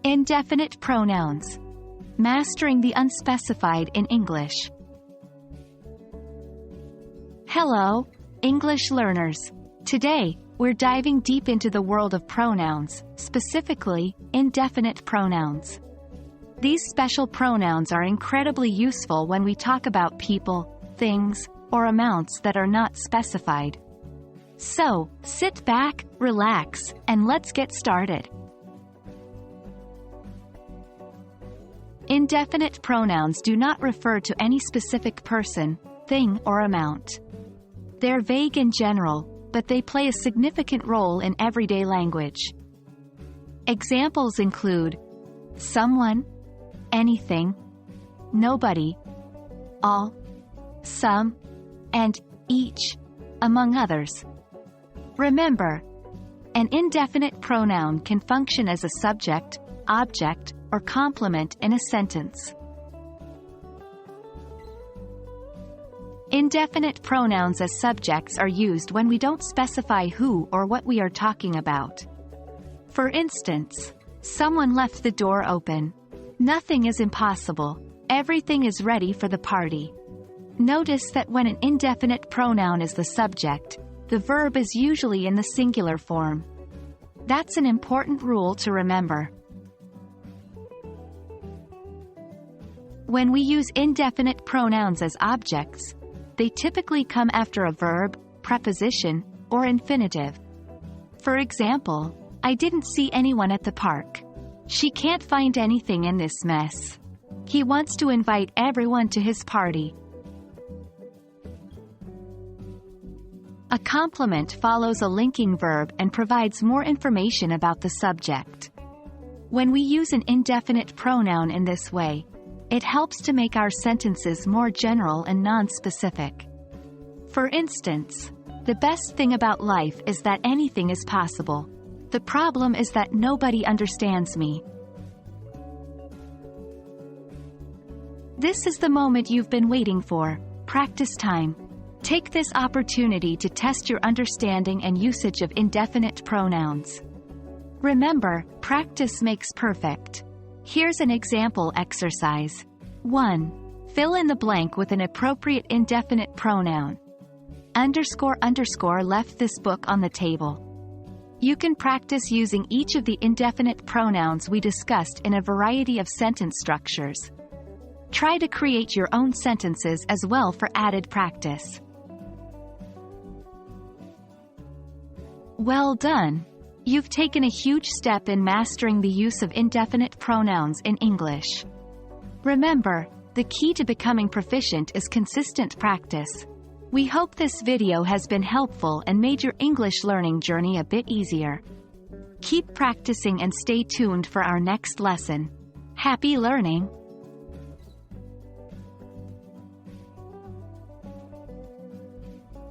Indefinite pronouns. Mastering the unspecified in English. Hello, English learners. Today, we're diving deep into the world of pronouns, specifically, indefinite pronouns. These special pronouns are incredibly useful when we talk about people, things, or amounts that are not specified. So, sit back, relax, and let's get started. Indefinite pronouns do not refer to any specific person, thing, or amount. They're vague in general, but they play a significant role in everyday language. Examples include someone, anything, nobody, all, some, and each, among others. Remember, an indefinite pronoun can function as a subject, object, or complement in a sentence. Indefinite pronouns as subjects are used when we don't specify who or what we are talking about. For instance, someone left the door open. Nothing is impossible. Everything is ready for the party. Notice that when an indefinite pronoun is the subject, the verb is usually in the singular form. That's an important rule to remember. When we use indefinite pronouns as objects, they typically come after a verb, preposition, or infinitive. For example, I didn't see anyone at the park. She can't find anything in this mess. He wants to invite everyone to his party. A complement follows a linking verb and provides more information about the subject. When we use an indefinite pronoun in this way, it helps to make our sentences more general and non-specific. For instance, the best thing about life is that anything is possible. The problem is that nobody understands me. This is the moment you've been waiting for, practice time. Take this opportunity to test your understanding and usage of indefinite pronouns. Remember, practice makes perfect. Here's an example exercise. 1. Fill in the blank with an appropriate indefinite pronoun. __ left this book on the table. You can practice using each of the indefinite pronouns we discussed in a variety of sentence structures. Try to create your own sentences as well for added practice. Well done! You've taken a huge step in mastering the use of indefinite pronouns in English. Remember, the key to becoming proficient is consistent practice. We hope this video has been helpful and made your English learning journey a bit easier. Keep practicing and stay tuned for our next lesson. Happy learning!